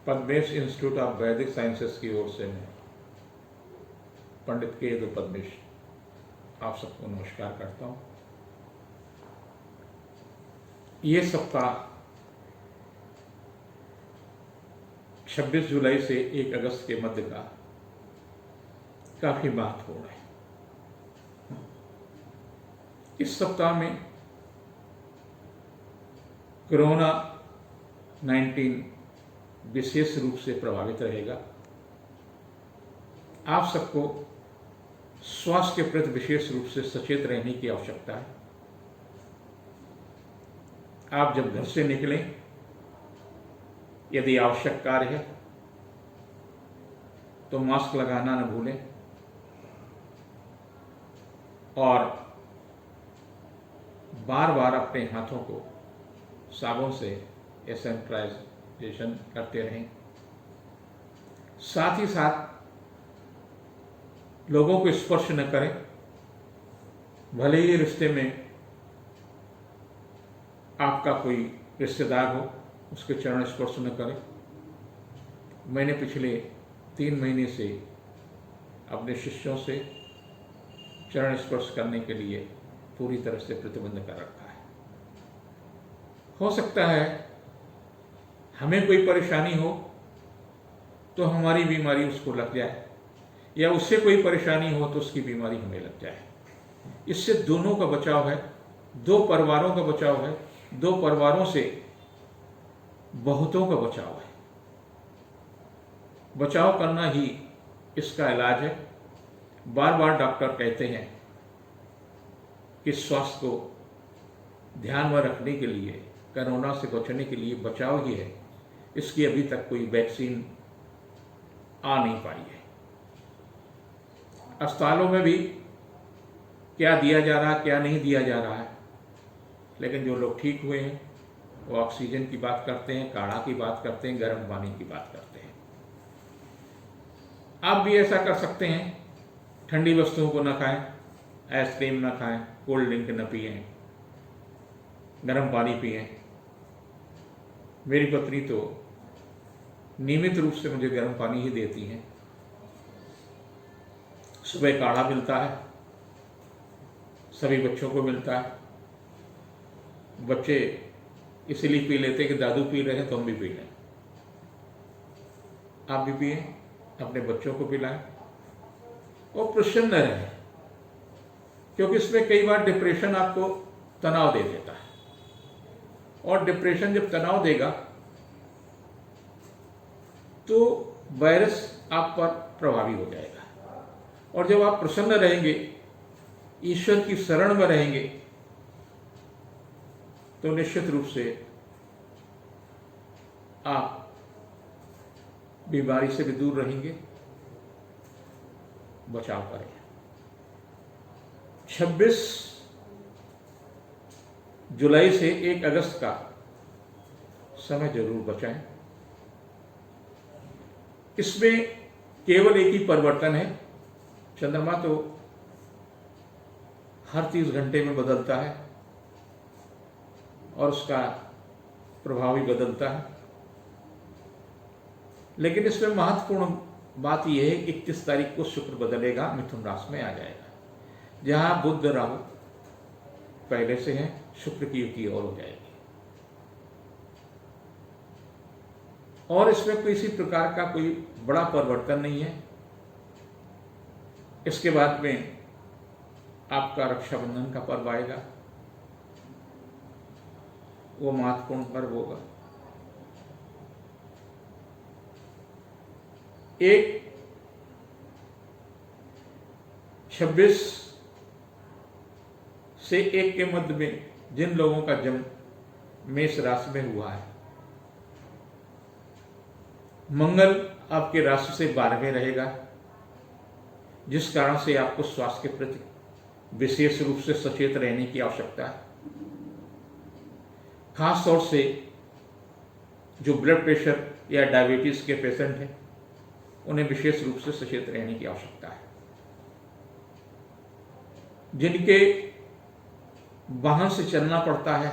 Padmesh institute of वैदिक sciences की ओर से मैं पंडित के पद्मेश आप सबको नमस्कार करता हूँ। ये सप्ताह 26 जुलाई से 1 अगस्त के मध्य का काफी महत्वपूर्ण है। इस सप्ताह में कोरोना 19 विशेष रूप से प्रभावित रहेगा। आप सबको स्वास्थ्य के प्रति विशेष रूप से सचेत रहने की आवश्यकता है। आप जब घर से निकलें, यदि आवश्यक कार्य है तो मास्क लगाना न भूलें और बार बार अपने हाथों को साबुन से सैनिटाइजेशन करते रहें। साथ ही साथ लोगों को स्पर्श न करें, भले ही रिश्ते में आपका कोई रिश्तेदार हो, उसके चरण स्पर्श न करें। मैंने पिछले 3 महीने से अपने शिष्यों से चरण स्पर्श करने के लिए पूरी तरह से प्रतिबंध कर रखा है। हो सकता है हमें कोई परेशानी हो तो हमारी बीमारी उसको लग जाए, या उससे कोई परेशानी हो तो उसकी बीमारी हमें लग जाए। इससे दोनों का बचाव है, 2 परिवारों का बचाव है, 2 परिवारों से बहुतों का बचाव है। बचाव करना ही इसका इलाज है। बार बार डॉक्टर कहते हैं कि स्वास्थ्य को ध्यान में रखने के लिए, कोरोना से बचने के लिए बचाव ही है। इसकी अभी तक कोई वैक्सीन आ नहीं पाई है। अस्पतालों में भी क्या दिया जा रहा है, क्या नहीं दिया जा रहा है, लेकिन जो लोग ठीक हुए हैं वो ऑक्सीजन की बात करते हैं, काढ़ा की बात करते हैं, गर्म पानी की बात करते हैं। आप भी ऐसा कर सकते हैं। ठंडी वस्तुओं को न खाएं, आइसक्रीम न खाएं, कोल्ड ड्रिंक न पिएं, गर्म पानी पिएं। मेरी पत्नी तो नियमित रूप से मुझे गर्म पानी ही देती हैं। सुबह काढ़ा मिलता है, सभी बच्चों को मिलता है। बच्चे इसीलिए पी लेते हैं कि दादू पी रहे हैं तो हम भी पी लें। आप भी पिए, अपने बच्चों को पिलाएं और प्रसन्न रहें, क्योंकि इसमें कई बार डिप्रेशन आपको तनाव दे देता है, और डिप्रेशन जब तनाव देगा तो वायरस आप पर प्रभावी हो जाएगा। और जब आप प्रसन्न रहेंगे, ईश्वर की शरण में रहेंगे, तो निश्चित रूप से आप बीमारी से भी दूर रहेंगे। बचाव करें। 26 जुलाई से 1 अगस्त का समय जरूर बचाएं। इसमें केवल एक ही परिवर्तन है। चंद्रमा तो हर 30 घंटे में बदलता है और उसका प्रभाव भी बदलता है, लेकिन इसमें महत्वपूर्ण बात यह है कि 31 तारीख को शुक्र बदलेगा, मिथुन राशि में आ जाएगा। जहां बुध राहु पहले से हैं, शुक्र की युति और हो जाएगी। और इसमें किसी प्रकार का कोई बड़ा परिवर्तन नहीं है। इसके बाद में आपका रक्षाबंधन का पर्व आएगा, वो महत्वपूर्ण पर्व होगा। एक 26 से 1 के मध्य में जिन लोगों का जन्म मेष राशि में हुआ है, मंगल आपके राशि से 12वें रहेगा, जिस कारण से आपको स्वास्थ्य के प्रति विशेष रूप से सचेत रहने की आवश्यकता है। खास तौर से जो ब्लड प्रेशर या डायबिटीज के पेशेंट हैं, उन्हें विशेष रूप से सचेत रहने की आवश्यकता है। जिनके वाहन से चलना पड़ता है,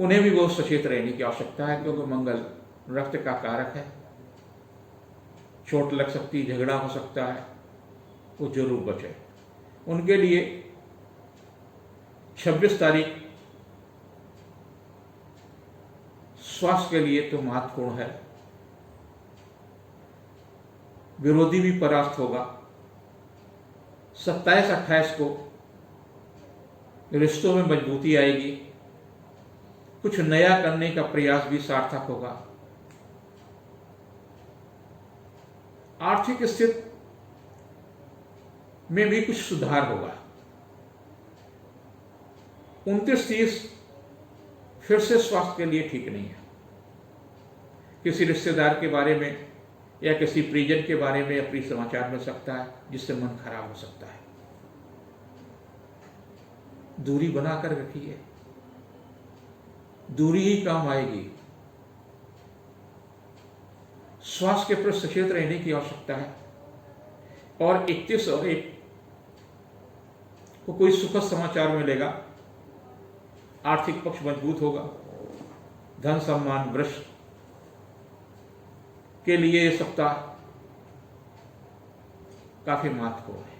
उन्हें भी बहुत सचेत रहने की आवश्यकता है, क्योंकि मंगल रक्त का कारक है। चोट लग सकती, झगड़ा हो सकता है, वो जरूर बचे। उनके लिए 26 तारीख स्वास्थ्य के लिए तो महत्वपूर्ण है। विरोधी भी परास्त होगा। 27-28 को रिश्तों में मजबूती आएगी। कुछ नया करने का प्रयास भी सार्थक होगा। आर्थिक स्थिति में भी कुछ सुधार होगा। 29-30 फिर से स्वास्थ्य के लिए ठीक नहीं है। किसी रिश्तेदार के बारे में या किसी परिजन के बारे में अप्रिय समाचार मिल सकता है, जिससे मन खराब हो सकता है। दूरी बनाकर रखिए, दूरी ही काम आएगी। स्वास्थ्य के प्रति सचेत रहने की आवश्यकता है। और 31 और 1 को कोई सुखद समाचार मिलेगा। आर्थिक पक्ष मजबूत होगा। धन सम्मान वृक्ष के लिए यह सप्ताह काफी महत्वपूर्ण है।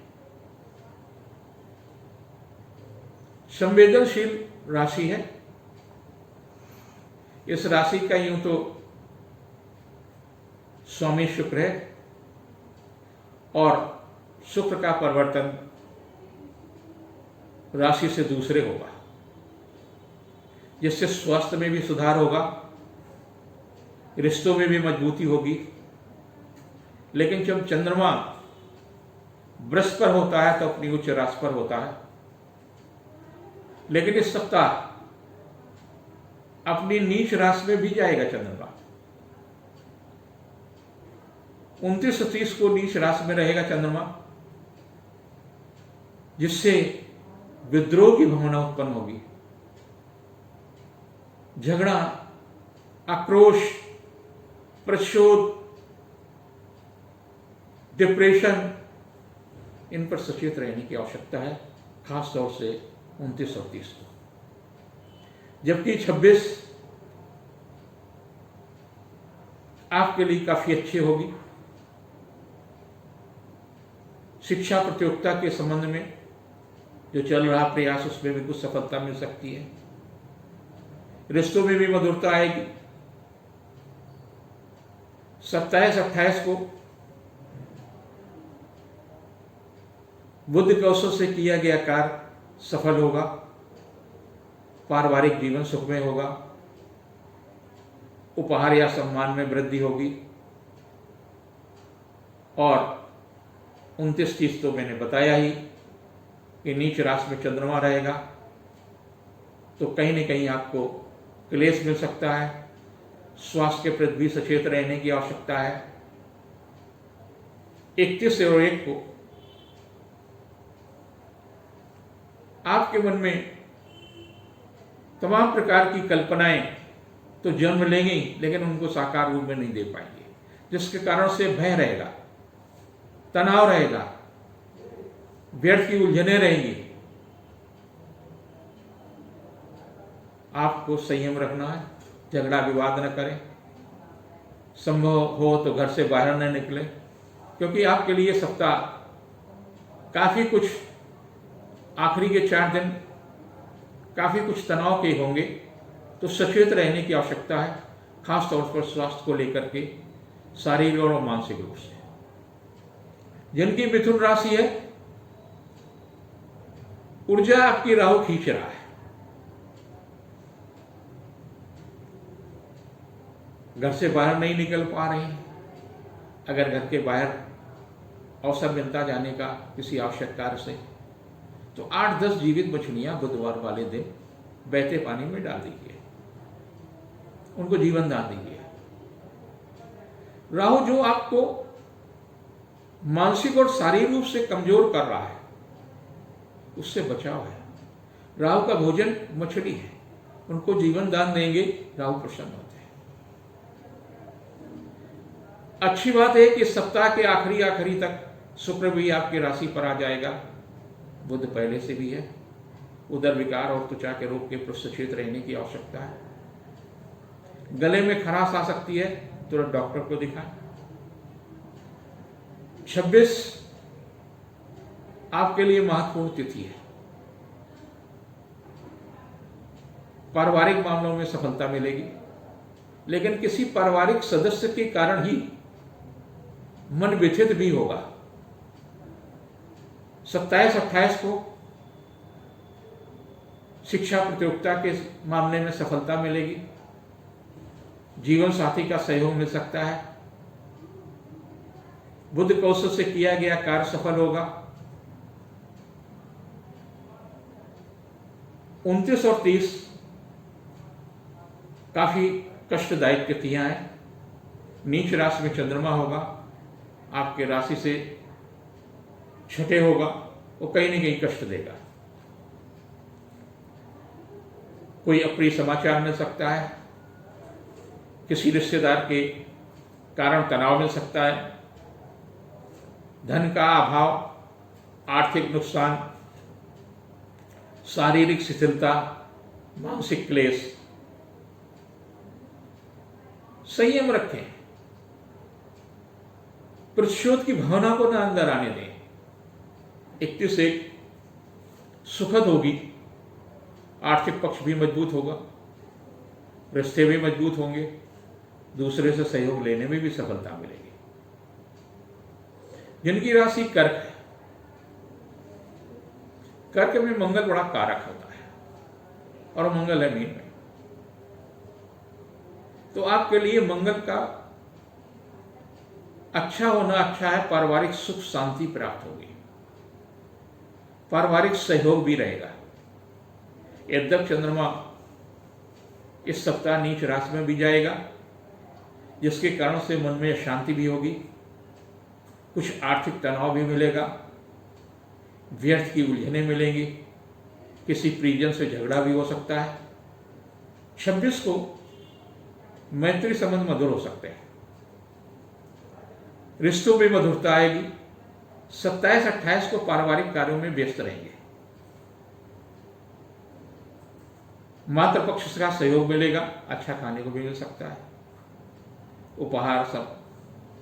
संवेदनशील राशि है। इस राशि का यूं तो स्वामी शुक्र है और शुक्र का परिवर्तन राशि से दूसरे होगा, जिससे स्वास्थ्य में भी सुधार होगा, रिश्तों में भी मजबूती होगी। लेकिन जब चंद्रमा वृष पर होता है तो अपनी उच्च राशि पर होता है। लेकिन इस सप्ताह अपनी नीच राशि में भी जाएगा चंद्रमा। 29-30 को नीच राशि में रहेगा चंद्रमा, जिससे विद्रोह की भावना उत्पन्न होगी। झगड़ा, आक्रोश, प्रतिशोध, डिप्रेशन, इन पर सचेत रहने की आवश्यकता है, खास तौर से 29 और 30 को। जबकि 26 आपके लिए काफी अच्छी होगी। शिक्षा प्रतियोगिता के संबंध में जो चल रहा प्रयास, उसमें भी कुछ सफलता मिल सकती है। रिश्तों में भी मधुरता आएगी। 27-28 को बुद्ध कौशल से किया गया कार्य सफल होगा। पारिवारिक जीवन सुखमय होगा। उपहार या सम्मान में वृद्धि होगी। और 29-30 तो मैंने बताया ही कि नीच राशि में चंद्रमा रहेगा, तो कहीं न कहीं आपको क्लेश मिल सकता है। स्वास्थ्य के प्रति भी सचेत रहने की आवश्यकता है। 31 और 1 को आपके मन में तमाम प्रकार की कल्पनाएं तो जन्म लेंगी, लेकिन उनको साकार रूप में नहीं दे पाएंगे, जिसके कारण से भय रहेगा, तनाव रहेगा, व्यर्थ की उलझने रहेंगी। आपको संयम रखना है, झगड़ा विवाद न करें, संभव हो तो घर से बाहर न निकले, क्योंकि आपके लिए सप्ताह काफी कुछ, आखिरी के 4 दिन काफी कुछ तनाव के होंगे। तो सचेत रहने की आवश्यकता है, खास तौर पर स्वास्थ्य को लेकर के, शारीरिक और मानसिक रूप से। जिनकी मिथुन राशि है, ऊर्जा आपकी राहु खींच रहा है। घर से बाहर नहीं निकल पा रहे हैं। अगर घर के बाहर अवसर मिलता जाने का किसी आवश्यक कार्य से, तो 8-10 जीवित मछलियां बुधवार वाले दिन बहते पानी में डाल दीजिए, उनको जीवन दान दीजिए। राहु जो आपको मानसिक और शारीरिक रूप से कमजोर कर रहा है, उससे बचाव है। राहु का भोजन मछली है, उनको जीवन दान देंगे, राहु प्रसन्न होते हैं। अच्छी बात है कि सप्ताह के आखिरी तक शुक्र भी आपकी राशि पर आ जाएगा। बुध पहले से भी है। उदर विकार और त्वचा के रोग के प्रति सचेत रहने की आवश्यकता है। गले में खराश आ सकती है, तुरंत डॉक्टर को दिखाएं। 26 आपके लिए महत्वपूर्ण तिथि है। पारिवारिक मामलों में सफलता मिलेगी, लेकिन किसी पारिवारिक सदस्य के कारण ही मन व्यथित भी होगा। 27-28 को शिक्षा प्रतियोगिता के मामले में सफलता मिलेगी। जीवन साथी का सहयोग मिल सकता है। बुद्ध कौशल से किया गया कार्य सफल होगा। 29 और 30 काफी कष्टदायक तिथियां हैं। नीच राशि में चंद्रमा होगा, आपके राशि से छठे होगा, वो कहीं न कहीं कष्ट देगा। कोई अप्रिय समाचार मिल सकता है, किसी रिश्तेदार के कारण तनाव मिल सकता है, धन का अभाव, आर्थिक नुकसान, शारीरिक शिथिलता, मानसिक क्लेश। संयम रखें, प्रतिशोध की भावना को न अंदर आने दें। 31 सुखद होगी, आर्थिक पक्ष भी मजबूत होगा, रिश्ते भी मजबूत होंगे, दूसरे से सहयोग लेने में भी सफलता मिलेगी। जिनकी राशि कर्क है, कर्क में मंगल बड़ा कारक होता है और मंगल है मीन में, तो आपके लिए मंगल का अच्छा होना अच्छा है। पारिवारिक सुख शांति प्राप्त होगी, पारिवारिक सहयोग भी रहेगा। यद्यप चंद्रमा इस सप्ताह नीच राशि में भी जाएगा, जिसके कारण से मन में अशांति भी होगी, कुछ आर्थिक तनाव भी मिलेगा, व्यर्थ की उलझनें मिलेंगी, किसी परिजन से झगड़ा भी हो सकता है। 26 को मैत्री संबंध मधुर हो सकते हैं, रिश्तों में मधुरता आएगी। 27-28 को पारिवारिक कार्यों में व्यस्त रहेंगे। मातृ पक्ष का सहयोग मिलेगा, अच्छा खाने को भी मिल सकता है, उपहार सब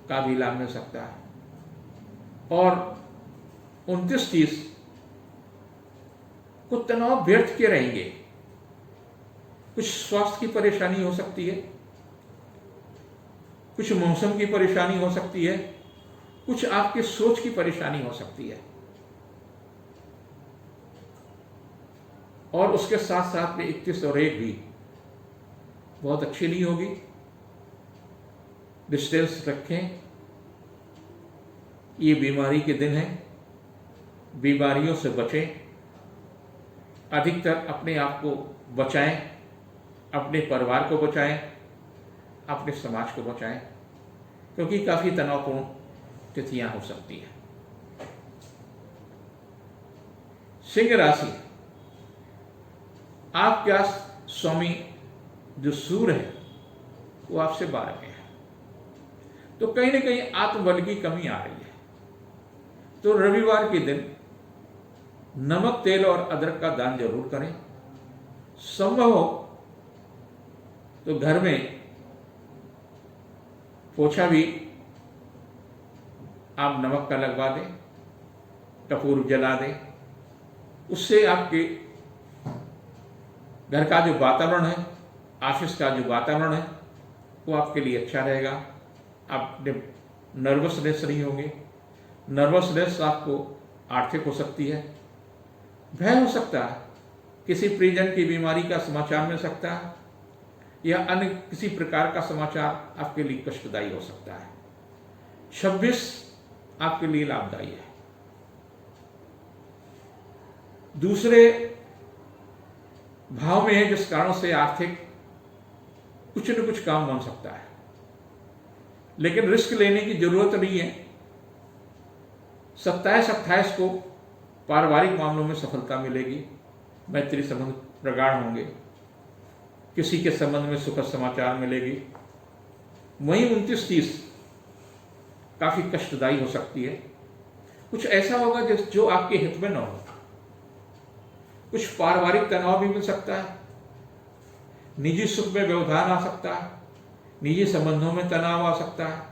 का भी लाभ मिल सकता है। और 29-30 को तनाव व्यर्थ के रहेंगे, कुछ स्वास्थ्य की परेशानी हो सकती है, कुछ मौसम की परेशानी हो सकती है, कुछ आपकी सोच की परेशानी हो सकती है। और उसके साथ साथ में 31 और 1 भी बहुत अच्छी नहीं होगी। डिस्टेंस रखें, ये बीमारी के दिन हैं, बीमारियों से बचें, अधिकतर अपने आप को बचाएं, अपने परिवार को बचाएं, अपने समाज को बचाएं, क्योंकि काफी तनावपूर्ण तिथियां हो सकती हैं। सिंह राशि, आपका स्वामी जो सूर्य है वो आपसे 12 में है, तो कहीं ना कहीं आत्मबल की कमी आ रही है। तो रविवार के दिन नमक, तेल और अदरक का दान जरूर करें। संभव हो तो घर में पोछा भी आप नमक का लगवा दें, कपूर जला दें, उससे आपके घर का जो वातावरण है, ऑफिस का जो वातावरण है, वो आपके लिए अच्छा रहेगा। आप नर्वसनेस नहीं होंगे। नर्वसनेस आपको आर्थिक हो सकती है, भय हो सकता है, किसी परिजन की बीमारी का समाचार मिल सकता है, या अन्य किसी प्रकार का समाचार आपके लिए कष्टदायी हो सकता है। 26 आपके लिए लाभदायी है। दूसरे भाव में है, जिस कारण से आर्थिक कुछ न कुछ काम बन सकता है, लेकिन रिस्क लेने की जरूरत नहीं है। 27-28 को पारिवारिक मामलों में सफलता मिलेगी, मैत्री संबंध प्रगाढ़ होंगे, किसी के संबंध में सुखद समाचार मिलेगी। वहीं 29-30 काफी कष्टदायी हो सकती है। कुछ ऐसा होगा जो आपके हित में न हो, कुछ पारिवारिक तनाव भी मिल सकता है, निजी सुख में व्यवधान आ सकता है, निजी संबंधों में तनाव आ सकता है,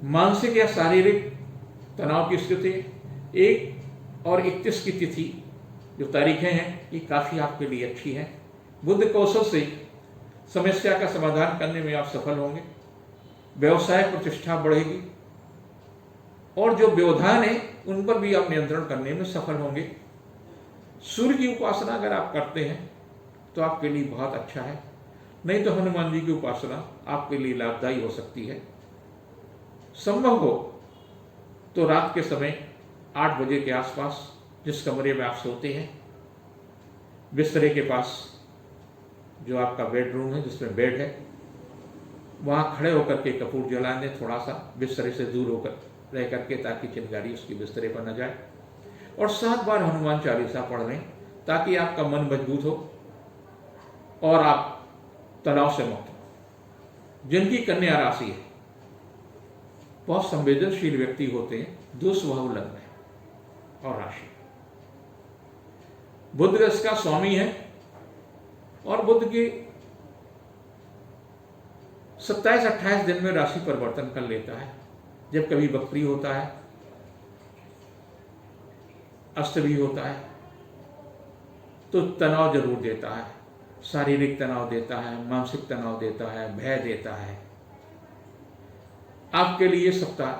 मानसिक या शारीरिक तनाव की स्थिति। 1 और 31 की तिथि जो तारीखें हैं ये काफ़ी आपके लिए अच्छी है। बुद्ध कौशल से समस्या का समाधान करने में आप सफल होंगे, व्यवसाय प्रतिष्ठा बढ़ेगी और जो व्यवधान है उन पर भी आप नियंत्रण करने में सफल होंगे। सूर्य की उपासना अगर आप करते हैं तो आपके लिए बहुत अच्छा है, नहीं तो हनुमान जी की उपासना आपके लिए लाभदायी हो सकती है। संभव हो तो रात के समय 8 बजे के आसपास जिस कमरे में आप सोते हैं, बिस्तरे के पास जो आपका बेडरूम है जिसमें बेड है, वहाँ खड़े होकर के कपूर जला दें, थोड़ा सा बिस्तरे से दूर होकर रह करके, ताकि चिंगारी उसकी बिस्तरे पर न जाए। और 7 बार हनुमान चालीसा पढ़ लें ताकि आपका मन मजबूत हो और आप तनाव से मुक्त हो। जिनकी कन्या राशि है, बहुत संवेदनशील व्यक्ति होते हैं, 2 स्वभाव लग्न है और राशि। बुध इसका स्वामी है और बुध के 27-28 दिन में राशि परिवर्तन कर लेता है। जब कभी वक्री होता है, अस्त भी होता है, तो तनाव जरूर देता है, शारीरिक तनाव देता है, मानसिक तनाव देता है, भय देता है। आपके लिए सप्ताह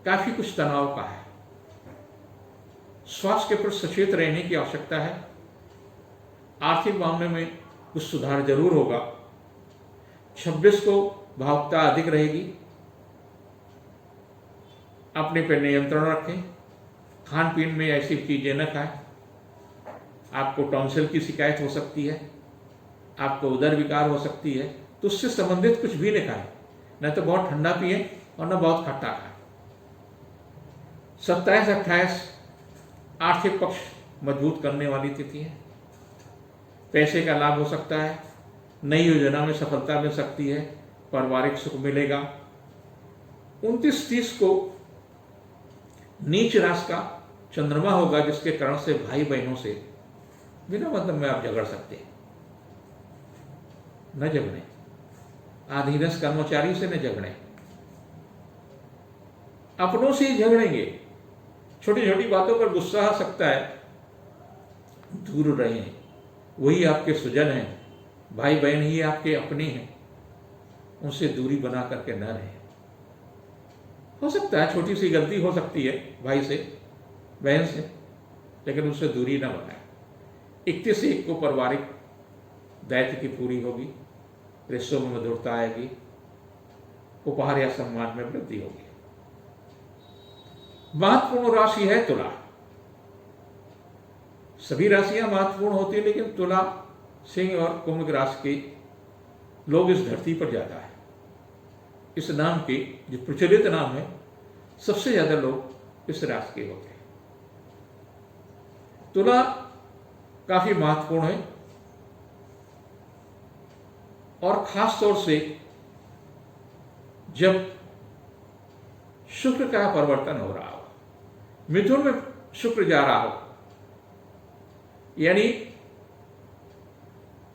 काफी कुछ तनाव का है। स्वास्थ्य के प्रति सचेत रहने की आवश्यकता है। आर्थिक मामले में कुछ सुधार जरूर होगा। 26 को भावुकता अधिक रहेगी। अपने पर नियंत्रण रखें। खान पीन में ऐसी चीजें न खाएं। आपको टॉन्सिल की शिकायत हो सकती है, आपको उदर विकार हो सकती है, तो उससे संबंधित कुछ भी न खाएं। न तो बहुत ठंडा पिए और न बहुत खट्टा खाएं। 27-28 आर्थिक पक्ष मजबूत करने वाली तिथि है। पैसे का लाभ हो सकता है, नई योजना में सफलता मिल सकती है, पारिवारिक सुख मिलेगा। 29-30 को नीच राशि का चंद्रमा होगा, जिसके कारण से भाई बहनों से बिना मतलब में आप झगड़ सकते हैं। न झगड़े, अधीनस्थ कर्मचारी से न झगड़े, अपनों से ही झगड़ेंगे। छोटी छोटी बातों पर गुस्सा आ सकता है, दूर रहें। वही आपके सुजन हैं, भाई बहन ही आपके अपने हैं, उनसे दूरी बना करके न रहें। हो सकता है छोटी सी गलती हो सकती है भाई से, बहन से, लेकिन उससे दूरी न बनाए। 31 को पारिवारिक दायित्व की पूरी होगी, रिश्तों में मधुरता आएगी, उपहार या सम्मान में वृद्धि होगी। महत्वपूर्ण राशि है तुला। सभी राशियां महत्वपूर्ण होती है, लेकिन तुला, सिंह और कुंभ राशि के लोग इस धरती पर ज्यादा है। इस नाम के जो प्रचलित नाम है, सबसे ज्यादा लोग इस राशि के होते हैं। तुला काफी महत्वपूर्ण है और खास तौर से जब शुक्र का परिवर्तन हो रहा हो, मिथुन में शुक्र जा रहा हो, यानी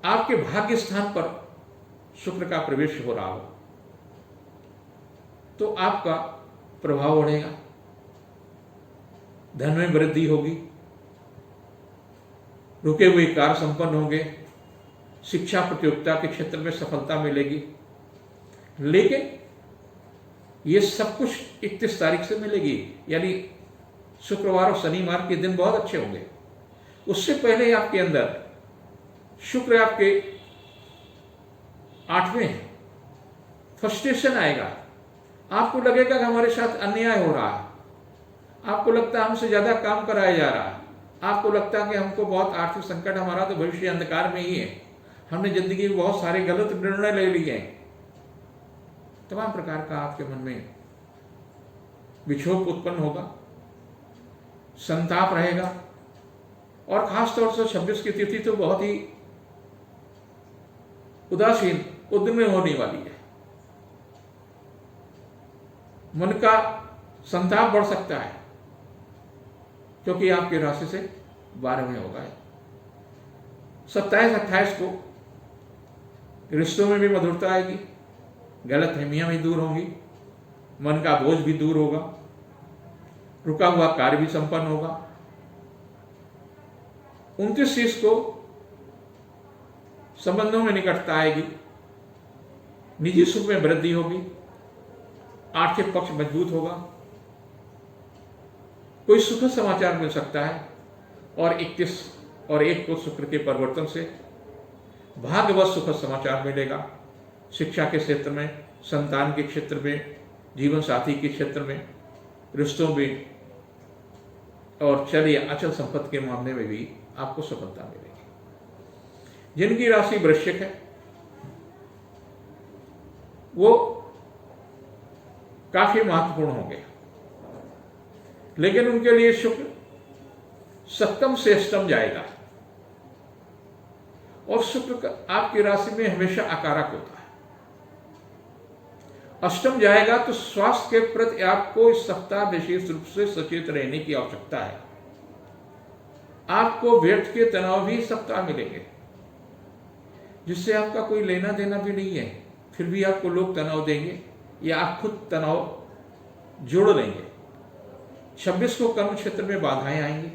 आपके भाग्य स्थान पर शुक्र का प्रवेश हो रहा हो, तो आपका प्रभाव बढ़ेगा, धन में वृद्धि होगी, रुके हुए कार्य संपन्न होंगे, शिक्षा प्रतियोगिता के क्षेत्र में सफलता मिलेगी। लेकिन ये सब कुछ 31 तारीख से मिलेगी, यानी शुक्रवार और शनिवार के दिन बहुत अच्छे होंगे। उससे पहले आपके अंदर शुक्र आपके 8वें है, फ्रस्ट्रेशन आएगा। आपको लगेगा कि हमारे साथ अन्याय हो रहा है, आपको लगता है हमसे ज्यादा काम कराया जा रहा है, आपको लगता है कि हमको बहुत आर्थिक संकट, हमारा तो भविष्य अंधकार में ही है, हमने जिंदगी में बहुत सारे गलत निर्णय ले लिए हैं। तमाम प्रकार का आपके मन में विक्षोभ उत्पन्न होगा, संताप रहेगा। और खास तौर से 26 की तिथि तो बहुत ही उदासीन, उद्यमी होने वाली है। मन का संताप बढ़ सकता है, क्योंकि आपकी राशि से 12वें होगा। 27-28 को रिश्तों में भी मधुरता आएगी, गलतफहमियां भी दूर होंगी, मन का बोझ भी दूर होगा, रुका हुआ कार्य भी संपन्न होगा। 29-30 को संबंधों में निकटता आएगी, निजी सुख में वृद्धि होगी, आर्थिक पक्ष मजबूत होगा, कोई सुखद समाचार मिल सकता है। और 31 और 1 को शुक्र के परिवर्तन से भाग्यवश सुखद समाचार मिलेगा। शिक्षा के क्षेत्र में, संतान के क्षेत्र में, जीवन साथी के क्षेत्र में, रिश्तों में और चल या अचल संपत्ति के मामले में भी आपको सफलता मिलेगी। जिनकी राशि वृश्चिक है वो काफी महत्वपूर्ण होंगे, लेकिन उनके लिए शुक्र सप्तम से अष्टम जाएगा और शुक्र आपकी राशि में हमेशा अकारक होता है। अष्टम जाएगा तो स्वास्थ्य के प्रति आपको इस सप्ताह विशेष रूप से सचेत रहने की आवश्यकता है। आपको व्यर्थ के तनाव भी सप्ताह मिलेंगे जिससे आपका कोई लेना देना भी नहीं है, फिर भी आपको लोग तनाव देंगे या आप खुद तनाव जोड़ लेंगे। 26 को कर्म क्षेत्र में बाधाएं आएंगी,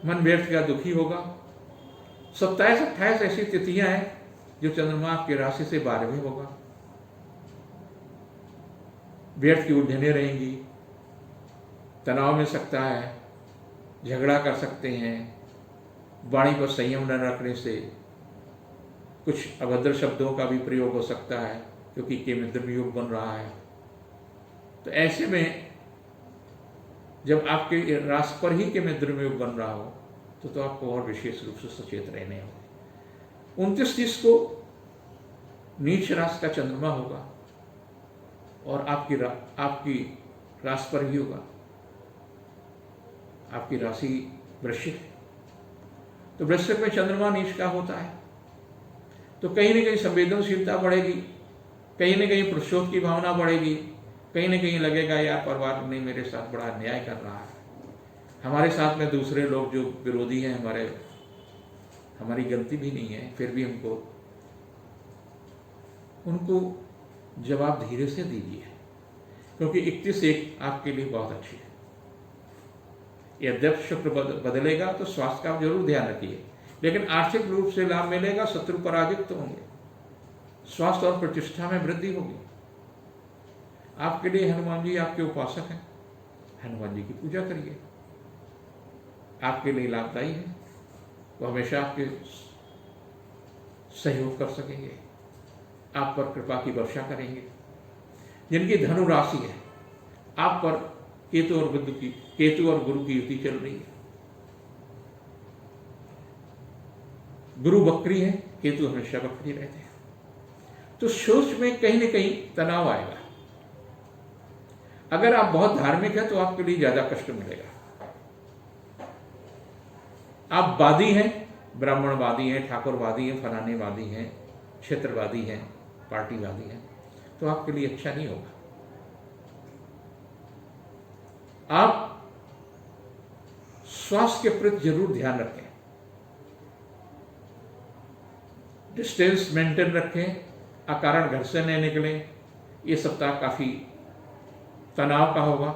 मन व्यर्थ का दुखी होगा। 27-28 ऐसी तिथियां हैं जो चंद्रमा आपकी राशि से 12वें होगा। व्यर्थ की उलझने रहेंगी, तनाव मिल सकता है, झगड़ा कर सकते हैं, वाणी पर संयम न रखने से कुछ अभद्र शब्दों का भी प्रयोग हो सकता है क्योंकि केमिद्र योग बन रहा है। तो ऐसे में जब आपके राशि पर ही केमिद्र योग बन रहा हो तो आपको और विशेष रूप से सचेत रहने होंगे। 29-30 को नीच राशि का चंद्रमा होगा और आपकी राशि पर ही होगा। आपकी राशि वृश्चिक है तो वृश्चिक में चंद्रमा नीच का होता है तो कहीं न कहीं संवेदनशीलता बढ़ेगी, कहीं न कहीं पुरुषोत्त की भावना बढ़ेगी, कहीं न कहीं लगेगा यार परिवार ने मेरे साथ बड़ा अन्याय कर रहा है, हमारे साथ में दूसरे लोग जो विरोधी हैं हमारी गलती भी नहीं है, फिर भी उनको जवाब धीरे से दीजिए क्योंकि 31-1 आपके लिए बहुत अच्छी है। यद्यपि शुक्र बदलेगा तो स्वास्थ्य का जरूर ध्यान रखिए, लेकिन आर्थिक रूप से लाभ मिलेगा, शत्रु पराजित तो होंगे, स्वास्थ्य और प्रतिष्ठा में वृद्धि होगी। आपके लिए हनुमान जी आपके उपासक हैं, हनुमान जी की पूजा करिए, आपके लिए लाभदायी है, वो हमेशा आपके सहयोग कर सकेंगे, आप पर कृपा की वर्षा करेंगे। जिनकी धनु राशि है आप पर केतु और गुरु की युति चल रही है, गुरु वक्री है, केतु हमेशा वक्री रहते हैं, तो सोच में कहीं न कहीं तनाव आएगा। अगर आप बहुत धार्मिक हैं तो आपके लिए ज्यादा कष्ट मिलेगा। आप वादी हैं, ब्राह्मणवादी हैं, ठाकुरवादी हैं, फलानेवादी हैं, क्षेत्रवादी हैं, पार्टीवादी हैं, तो आपके लिए अच्छा नहीं होगा। आप स्वास्थ्य के प्रति जरूर ध्यान रखें, डिस्टेंस मेंटेन रखें, अकारण घर से नहीं निकलें। ये सप्ताह काफी तनाव का होगा।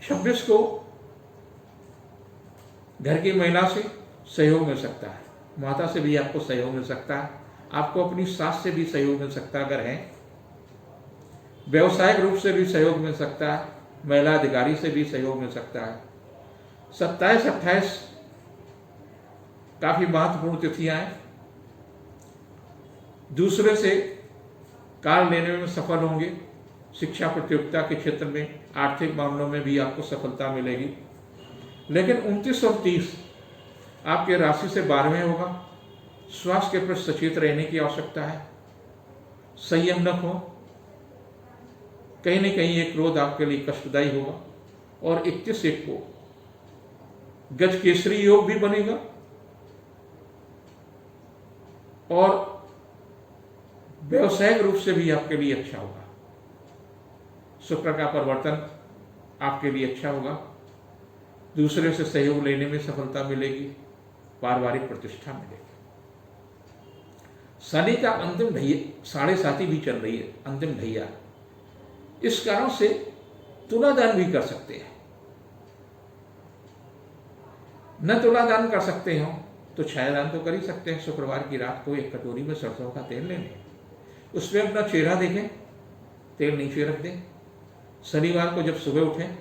26 को घर की महिला से सहयोग मिल सकता है, माता से भी आपको सहयोग मिल सकता है, आपको अपनी सास से भी सहयोग मिल सकता है अगर है, व्यवसायिक रूप से भी सहयोग मिल सकता है, महिला अधिकारी से भी सहयोग मिल सकता है। 27-28 काफी महत्वपूर्ण तिथियां हैं, दूसरे से कार्य लेने में सफल होंगे, शिक्षा प्रतियोगिता के क्षेत्र में, आर्थिक मामलों में भी आपको सफलता मिलेगी। लेकिन 29 और 30 आपके राशि से 12वें होगा, स्वास्थ्य के प्रति सचेत रहने की आवश्यकता है, संयम रखो, कहीं न कहीं एक क्रोध आपके लिए कष्टदायी होगा। और 31-1 को गज केसरी योग भी बनेगा और व्यवसायिक रूप से भी आपके लिए अच्छा होगा। शुक्र का परिवर्तन आपके लिए अच्छा होगा, दूसरे से सहयोग लेने में सफलता मिलेगी, पारिवारिक प्रतिष्ठा मिलेगी। शनि का अंतिम ढैया 7.5 भी चल रही है, अंतिम ढैया। इस कारण से तुलादान भी कर सकते हैं। न तुलादान कर सकते हो तो छायादान तो कर ही सकते हैं। शुक्रवार की रात को एक कटोरी में सरसों का तेल ले लें, उसमें अपना चेहरा देखें, तेल नीचे रख दें। शनिवार को जब सुबह उठें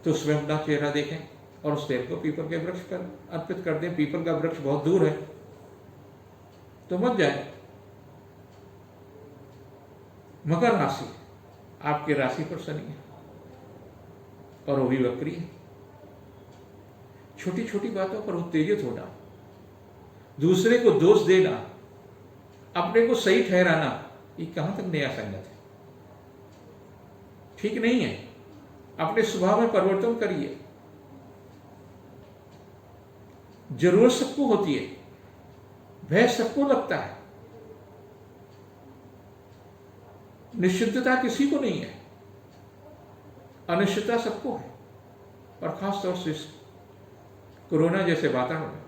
तो उसमें अपना चेहरा देखें और उस तेल को पीपल के वृक्ष पर अर्पित कर दें। पीपल का वृक्ष बहुत दूर है तो मत जाए। मकर राशि, आपके राशि पर शनि है और वो भी वक्री है। छोटी छोटी बातों पर उत्तेजित होना, दूसरे को दोष देना, अपने को सही ठहराना, ये कहां तक नया संगत है? ठीक नहीं है। अपने स्वभाव में परिवर्तन करिए। जरूरत सबको होती है, भय सबको लगता है, निश्चितता किसी को नहीं है, अनिश्चितता सबको है। और खासतौर से कोरोना जैसे वातावरण में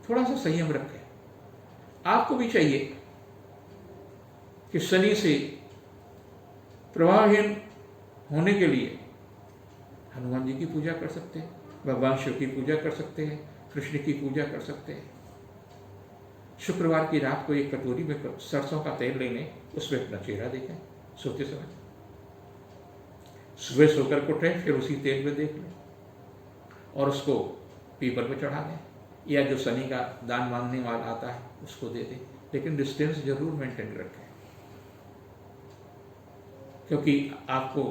थोड़ा सा संयम रखें। आपको भी चाहिए कि शनि से प्रभावहीन होने के लिए हनुमान जी की पूजा कर सकते हैं, भगवान शिव की पूजा कर सकते हैं, कृष्ण की पूजा कर सकते हैं। शुक्रवार की रात को एक कटोरी में सरसों का तेल ले लें, उसमें अपना चेहरा देखें सोते समय। सुबह सोकर के उठें, फिर उसी तेल में देख लें और उसको पीपल पे चढ़ा दें, या जो शनि का दान मांगने वाला आता है उसको दे दें। लेकिन डिस्टेंस जरूर मेंटेन रखें, क्योंकि आपको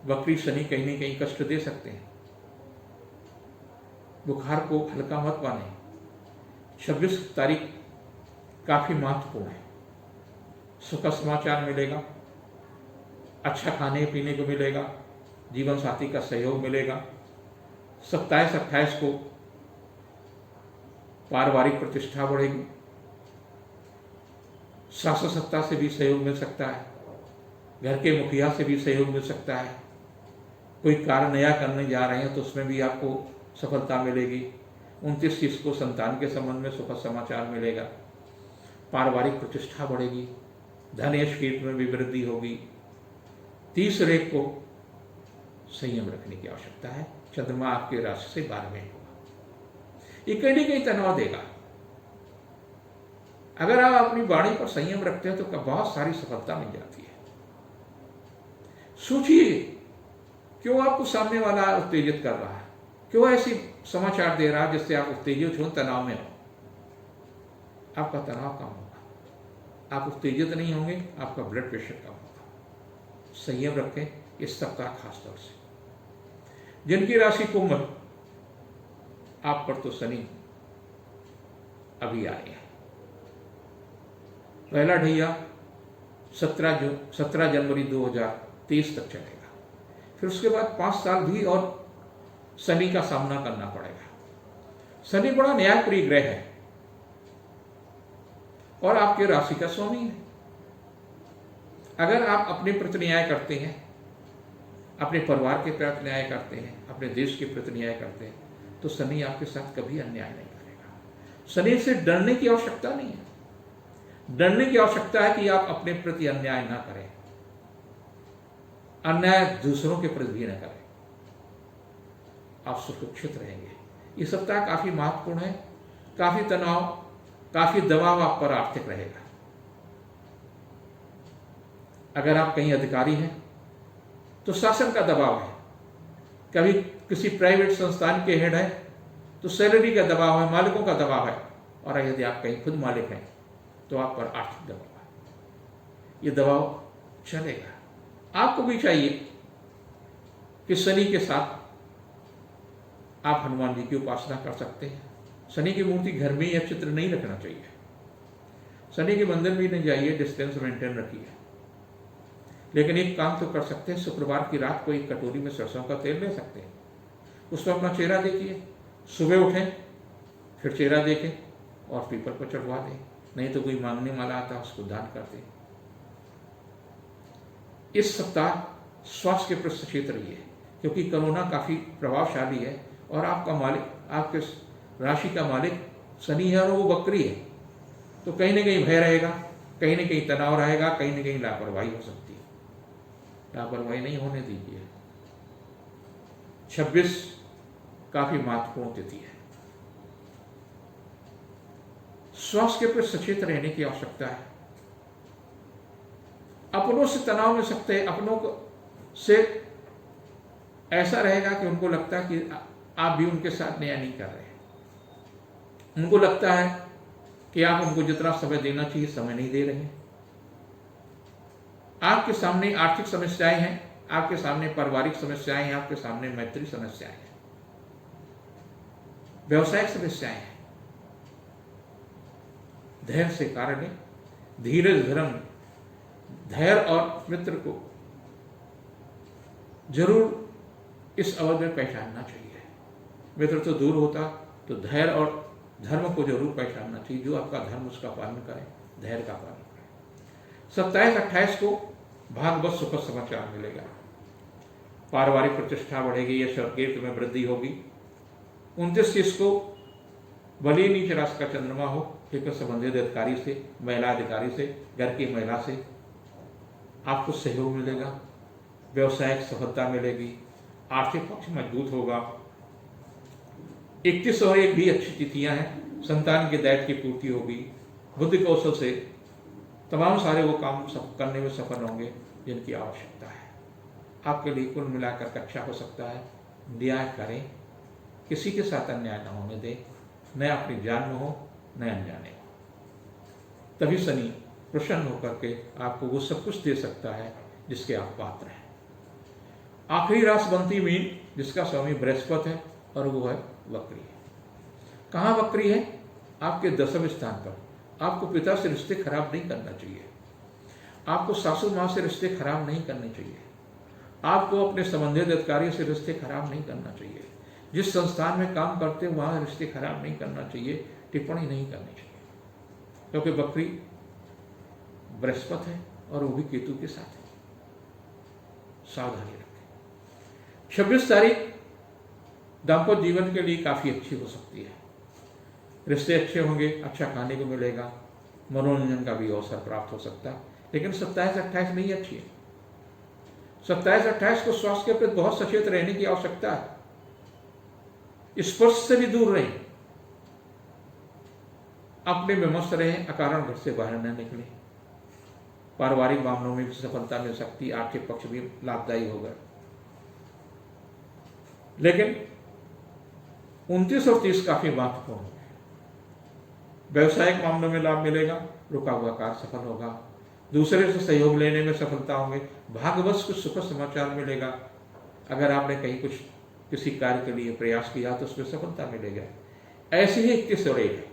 वक्री शनि कहीं न कहीं कष्ट दे सकते हैं। बुखार को हल्का मत माने। 26 तारीख काफी महत्वपूर्ण है। सुखद समाचार मिलेगा, अच्छा खाने पीने को मिलेगा, जीवन साथी का सहयोग मिलेगा। 27-28 को पारिवारिक प्रतिष्ठा बढ़ेगी, शासन सत्ता से भी सहयोग मिल सकता है, घर के मुखिया से भी सहयोग मिल सकता है। कोई कार्य नया करने जा रहे हैं तो उसमें भी आपको सफलता मिलेगी। 29 को संतान के संबंध में सुखद समाचार मिलेगा, पारिवारिक प्रतिष्ठा बढ़ेगी, धन यश कीर्ति में भी वृद्धि होगी। 30 को संयम रखने की आवश्यकता है। चंद्रमा आपके राशि से 12वें होगा, ये कहीं न कहीं तनाव देगा। अगर आप अपनी वाणी पर संयम रखते हो तो बहुत सारी सफलता मिल जाती है। सोचिए, क्यों आपको सामने वाला उत्तेजित कर रहा है, क्यों ऐसी समाचार दे रहा है जिससे आप उत्तेजित हो, तनाव में हो। आपका तनाव कम होगा, आप उत्तेजित नहीं होंगे, आपका ब्लड प्रेशर कम होगा। संयम रखें इस सप्ताह खासतौर से। जिनकी राशि कुंभ, आप पर तो शनि अभी आए हैं। पहला ढैया 17 जनवरी 2023 तक चलेगा। फिर उसके बाद 5 साल भी और शनि का सामना करना पड़ेगा। शनि बड़ा न्यायप्रिय ग्रह है और आपके राशि का स्वामी है। अगर आप अपने प्रति न्याय करते हैं, अपने परिवार के प्रति न्याय करते हैं, अपने देश के प्रति न्याय करते हैं, तो शनि आपके साथ कभी अन्याय नहीं करेगा। शनि से डरने की आवश्यकता नहीं है। डरने की आवश्यकता है कि आप अपने प्रति अन्याय ना करें, अन्याय दूसरों के प्रति भी न करें। आप सुरक्षित रहेंगे। ये सप्ताह काफी महत्वपूर्ण है। काफी तनाव, काफी दबाव आप पर आर्थिक रहेगा। अगर आप कहीं अधिकारी हैं तो शासन का दबाव है, कभी किसी प्राइवेट संस्थान के हेड है तो सैलरी का दबाव है, मालिकों का दबाव है, और यदि आप कहीं खुद मालिक हैं तो आप पर आर्थिक दबाव है। ये दबाव चलेगा। आपको भी चाहिए कि शनि के साथ आप हनुमान जी की उपासना कर सकते हैं। शनि की मूर्ति घर में या चित्र नहीं रखना चाहिए। शनि के मंदिर भी नहीं जाइए, डिस्टेंस मेंटेन रखिए। लेकिन एक काम तो कर सकते हैं, शुक्रवार की रात को एक कटोरी में सरसों का तेल ले सकते हैं, उसमें अपना चेहरा देखिए, सुबह उठें, फिर चेहरा देखें और पीपल पर चढ़वा दें। नहीं तो कोई मांगने वाला आता है उसको दान कर दें। इस सप्ताह स्वास्थ्य के प्रति सचेत रहिए, क्योंकि कोरोना काफी प्रभावशाली है और आपका मालिक, आपके राशि का मालिक शनि है और वो वक्री है, तो कहीं ना कहीं भय रहेगा, कहीं ना कहीं तनाव रहेगा, कहीं ना कहीं लापरवाही हो सकती है। लापरवाही नहीं होने दीजिए। 26 काफी महत्वपूर्ण तिथि है। स्वास्थ्य के प्रति सचेत रहने की आवश्यकता है। अपनों से तनाव में सकते हैं, अपनों को से ऐसा रहेगा कि उनको लगता है कि आप भी उनके साथ न्याय नहीं कर रहे। उनको लगता है कि आप उनको जितना समय देना चाहिए समय नहीं दे रहे। आपके सामने आर्थिक समस्याएं हैं, आपके सामने पारिवारिक समस्याएं हैं, आपके सामने मैत्री समस्याएं हैं, व्यवसायिक समस्याएं हैं। धैर्य से कार्य लें, धीरज धर्म, धैर्य और मित्र को जरूर इस अवधि में पहचानना चाहिए। मित्र तो दूर होता, तो धैर्य और धर्म को जरूर पहचानना चाहिए। जो आपका धर्म उसका पालन करें, धैर्य का पालन करें। 27-28 को भाग्यवश सुखद समाचार मिलेगा। पारिवारिक प्रतिष्ठा बढ़ेगी, यश और कीर्ति में वृद्धि होगी। 29 को भले नीच राशि का चंद्रमा हो, लेकिन संबंधित अधिकारी से, महिला अधिकारी से, घर की महिला से आपको सहयोग मिलेगा, व्यवसायिक सफलता मिलेगी, आर्थिक पक्ष मजबूत होगा। 31 और 1 भी अच्छी तिथियां हैं। संतान के दायित्व की पूर्ति होगी। बुद्धि कौशल से तमाम सारे वो काम करने में सफल होंगे जिनकी आवश्यकता है। आपके लिए कुल मिलाकर अच्छा हो सकता है। न्याय करें, किसी के साथ अन्याय न होने दें, न अपनी जान में हो न अनजाने हो। तभी शनि प्रसन्न होकर के आपको वो सब कुछ दे सकता है जिसके आप पात्र हैं। आखिरी राशि बनती मीन, जिसका स्वामी बृहस्पति है और वो है वक्री है। कहाँ वक्री है? आपके 10वें स्थान पर। आपको पिता से रिश्ते खराब नहीं करना चाहिए, आपको सासू माँ से रिश्ते खराब नहीं करने चाहिए, आपको अपने संबंधित अधिकारियों से रिश्ते खराब नहीं करना चाहिए, जिस संस्थान में काम करते हैं वहाँ रिश्ते खराब नहीं करना चाहिए, टिप्पणी नहीं करनी चाहिए, क्योंकि वक्री बृहस्पति है और वो भी केतु के साथ है। सावधानी रखें। 26 तारीख दाम्पत्य जीवन के लिए काफी अच्छी हो सकती है। रिश्ते अच्छे होंगे, अच्छा खाने को मिलेगा, मनोरंजन का भी अवसर प्राप्त हो सकता है। लेकिन 27-28 नहीं अच्छी है। 27-28 को स्वास्थ्य के प्रति बहुत सचेत रहने की आवश्यकता है। स्पर्श से भी दूर रहें, अपने में मस्त रहें, अकारण घर से बाहर न निकलें। पारिवारिक मामलों में भी सफलता मिल सकती है, आर्थिक पक्ष भी लाभदायी होगा। लेकिन 29 और 30 काफी महत्वपूर्ण है। व्यवसायिक मामलों में लाभ मिलेगा, रुका हुआ कार्य सफल होगा, दूसरे से सहयोग लेने में सफलता होंगे, भाग्यवश कुछ सुखद समाचार मिलेगा। अगर आपने कहीं कुछ किसी कार्य के लिए प्रयास किया तो उसमें सफलता मिलेगा। ऐसे ही 21 और 1 है।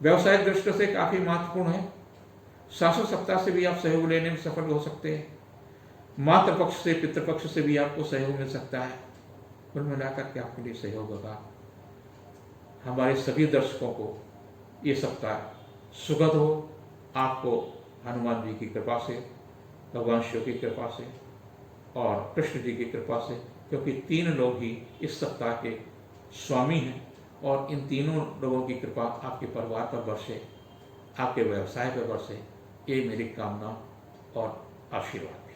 व्यवसायिक दृष्टि से काफी महत्वपूर्ण है। शासन सप्ताह से भी आप सहयोग लेने में सफल हो सकते हैं। मातृ पक्ष से, पितृपक्ष से भी आपको सहयोग मिल सकता है। कुल मिलाकर के आपके लिए सहयोग होगा। हमारे सभी दर्शकों को ये सप्ताह सुखद हो। आपको हनुमान जी की कृपा से, भगवान शिव की कृपा से और कृष्ण जी की कृपा से, क्योंकि 3 लोग ही इस सप्ताह के स्वामी हैं, और इन तीनों लोगों की कृपा आपके परिवार पर बरसे, आपके व्यवसाय पर बरसे, ये मेरी कामना और आशीर्वाद है।